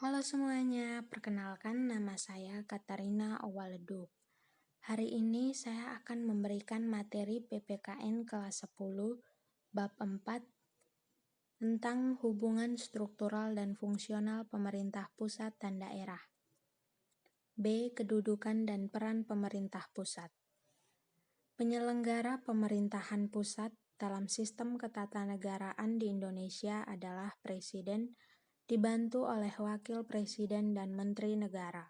Halo semuanya, perkenalkan nama saya Katarina Owaleduk. Hari ini saya akan memberikan materi PPKN kelas 10 bab 4 tentang hubungan struktural dan fungsional pemerintah pusat dan daerah. B. Kedudukan dan peran pemerintah pusat. Penyelenggara pemerintahan pusat dalam sistem ketatanegaraan di Indonesia adalah Presiden, dibantu oleh Wakil Presiden dan Menteri Negara.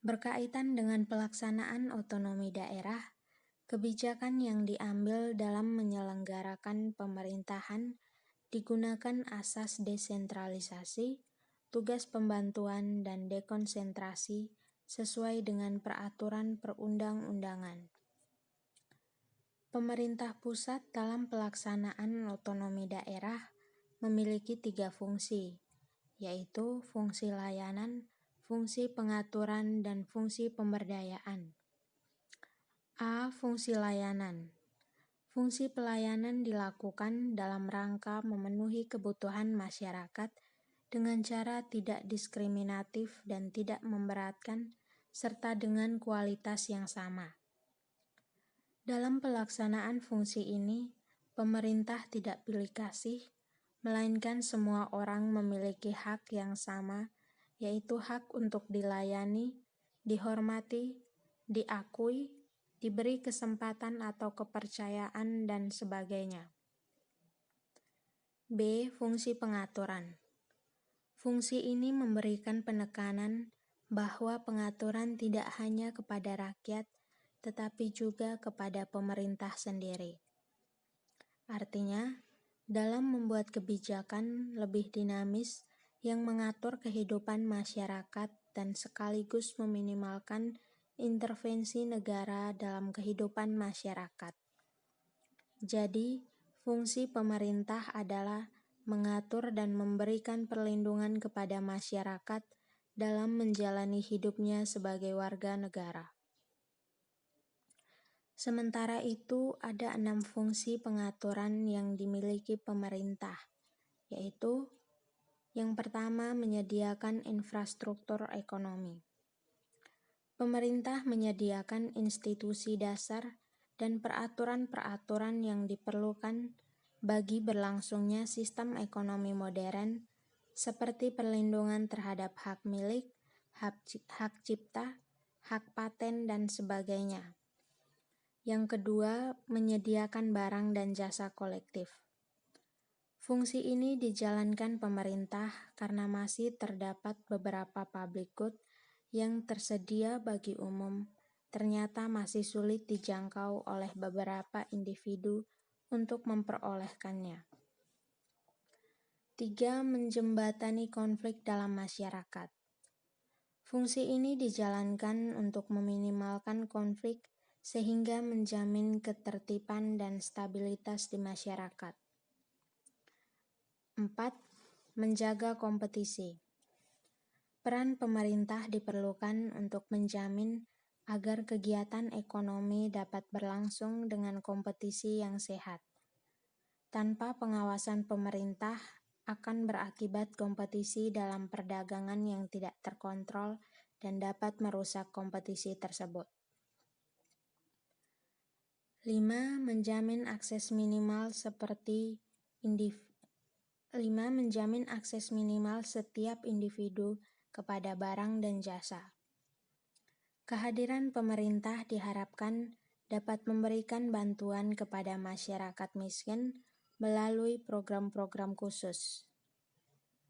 Berkaitan dengan pelaksanaan otonomi daerah, kebijakan yang diambil dalam menyelenggarakan pemerintahan digunakan asas desentralisasi, tugas pembantuan dan dekonsentrasi sesuai dengan peraturan perundang-undangan. Pemerintah pusat dalam pelaksanaan otonomi daerah memiliki 3 fungsi, yaitu fungsi layanan, fungsi pengaturan, dan fungsi pemberdayaan. A. Fungsi layanan. Fungsi pelayanan dilakukan dalam rangka memenuhi kebutuhan masyarakat dengan cara tidak diskriminatif dan tidak memberatkan, serta dengan kualitas yang sama. Dalam pelaksanaan fungsi ini, pemerintah tidak pilih kasih, melainkan semua orang memiliki hak yang sama, yaitu hak untuk dilayani, dihormati, diakui, diberi kesempatan atau kepercayaan, dan sebagainya. B. Fungsi pengaturan. Fungsi ini memberikan penekanan bahwa pengaturan tidak hanya kepada rakyat, tetapi juga kepada pemerintah sendiri. Artinya, dalam membuat kebijakan lebih dinamis yang mengatur kehidupan masyarakat dan sekaligus meminimalkan intervensi negara dalam kehidupan masyarakat. Jadi, fungsi pemerintah adalah mengatur dan memberikan perlindungan kepada masyarakat dalam menjalani hidupnya sebagai warga negara. Sementara itu, ada 6 fungsi pengaturan yang dimiliki pemerintah, yaitu yang pertama, menyediakan infrastruktur ekonomi. Pemerintah menyediakan institusi dasar dan peraturan-peraturan yang diperlukan bagi berlangsungnya sistem ekonomi modern, seperti perlindungan terhadap hak milik, hak cipta, hak paten, dan sebagainya. Yang kedua, menyediakan barang dan jasa kolektif. Fungsi ini dijalankan pemerintah karena masih terdapat beberapa public good yang tersedia bagi umum, ternyata masih sulit dijangkau oleh beberapa individu untuk memperolehkannya. 3. Menjembatani konflik dalam masyarakat. Fungsi ini dijalankan untuk meminimalkan konflik sehingga menjamin ketertiban dan stabilitas di masyarakat. 4. Menjaga kompetisi. Peran pemerintah diperlukan untuk menjamin agar kegiatan ekonomi dapat berlangsung dengan kompetisi yang sehat. Tanpa pengawasan pemerintah akan berakibat kompetisi dalam perdagangan yang tidak terkontrol dan dapat merusak kompetisi tersebut. 5. Menjamin akses minimal setiap individu kepada barang dan jasa. Kehadiran pemerintah diharapkan dapat memberikan bantuan kepada masyarakat miskin melalui program-program khusus.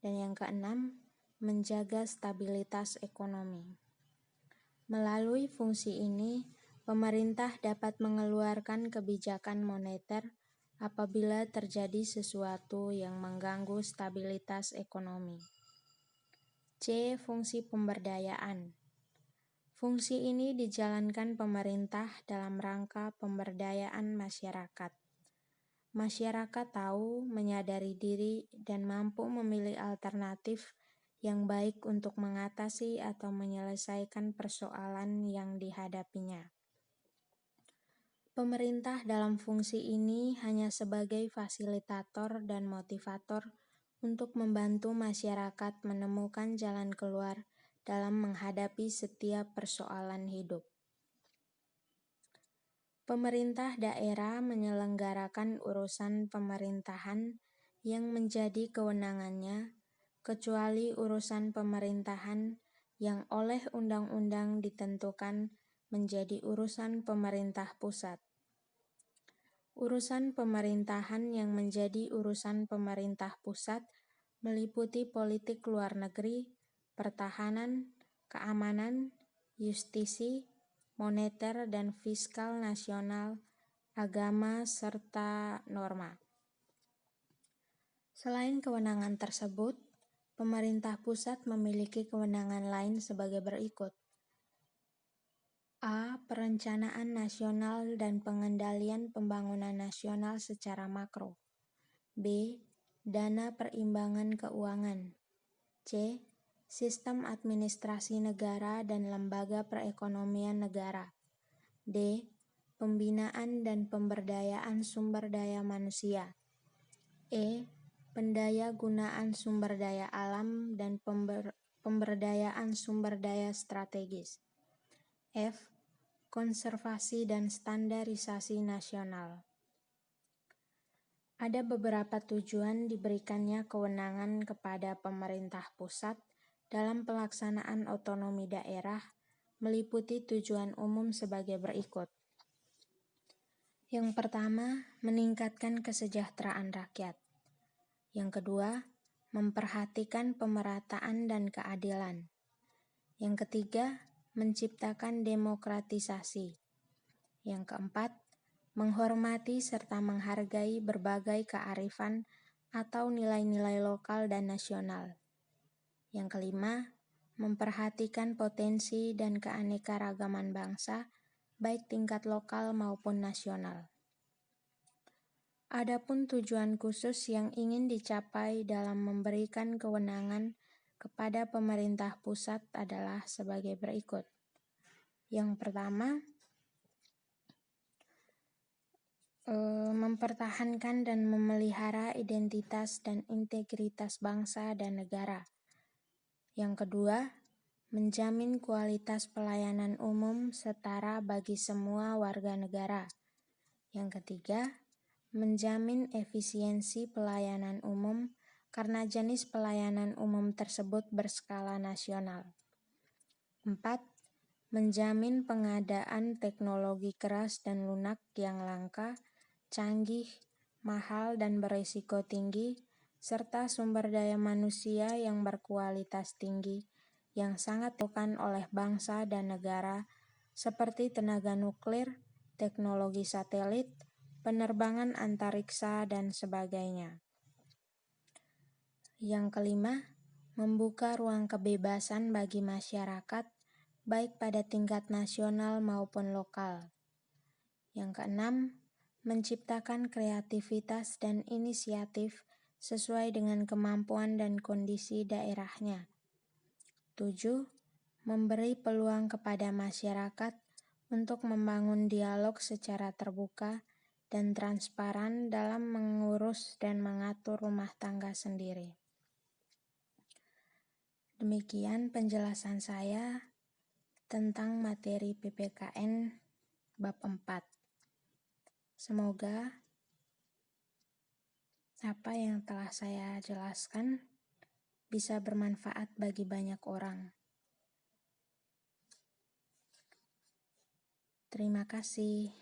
Dan yang keenam, menjaga stabilitas ekonomi. Melalui fungsi ini, pemerintah dapat mengeluarkan kebijakan moneter apabila terjadi sesuatu yang mengganggu stabilitas ekonomi. C. Fungsi pemberdayaan. Fungsi ini dijalankan pemerintah dalam rangka pemberdayaan masyarakat. Masyarakat tahu, menyadari diri, dan mampu memilih alternatif yang baik untuk mengatasi atau menyelesaikan persoalan yang dihadapinya. Pemerintah dalam fungsi ini hanya sebagai fasilitator dan motivator untuk membantu masyarakat menemukan jalan keluar dalam menghadapi setiap persoalan hidup. Pemerintah daerah menyelenggarakan urusan pemerintahan yang menjadi kewenangannya, kecuali urusan pemerintahan yang oleh undang-undang ditentukan menjadi urusan pemerintah pusat. Urusan pemerintahan yang menjadi urusan pemerintah pusat meliputi politik luar negeri, pertahanan, keamanan, justisi, moneter dan fiskal nasional, agama, serta norma. Selain kewenangan tersebut, pemerintah pusat memiliki kewenangan lain sebagai berikut. A. Perencanaan nasional dan pengendalian pembangunan nasional secara makro. B. Dana perimbangan keuangan. C. Sistem administrasi negara dan lembaga perekonomian negara. D. Pembinaan dan pemberdayaan sumber daya manusia. E. Pendaya gunaan sumber daya alam dan pemberdayaan sumber daya strategis. F. Konservasi dan standarisasi nasional. Ada beberapa tujuan diberikannya kewenangan kepada pemerintah pusat dalam pelaksanaan otonomi daerah, meliputi tujuan umum sebagai berikut. Yang pertama, meningkatkan kesejahteraan rakyat. Yang kedua, memperhatikan pemerataan dan keadilan. Yang ketiga, menciptakan demokratisasi. Yang keempat, menghormati serta menghargai berbagai kearifan atau nilai-nilai lokal dan nasional. Yang kelima, memperhatikan potensi dan keanekaragaman bangsa, baik tingkat lokal maupun nasional. Adapun tujuan khusus yang ingin dicapai dalam memberikan kewenangan kepada pemerintah pusat adalah sebagai berikut. Yang pertama, mempertahankan dan memelihara identitas dan integritas bangsa dan negara. Yang kedua, menjamin kualitas pelayanan umum setara bagi semua warga negara. Yang ketiga, menjamin efisiensi pelayanan umum karena jenis pelayanan umum tersebut berskala nasional. 4. Menjamin pengadaan teknologi keras dan lunak yang langka, canggih, mahal dan berisiko tinggi, serta sumber daya manusia yang berkualitas tinggi, yang sangat dibutuhkan oleh bangsa dan negara, seperti tenaga nuklir, teknologi satelit, penerbangan antariksa, dan sebagainya. Yang kelima, membuka ruang kebebasan bagi masyarakat, baik pada tingkat nasional maupun lokal. Yang keenam, menciptakan kreativitas dan inisiatif sesuai dengan kemampuan dan kondisi daerahnya. 7. Memberi peluang kepada masyarakat untuk membangun dialog secara terbuka dan transparan dalam mengurus dan mengatur rumah tangga sendiri. Demikian penjelasan saya tentang materi PPKN bab 4. Semoga apa yang telah saya jelaskan bisa bermanfaat bagi banyak orang. Terima kasih.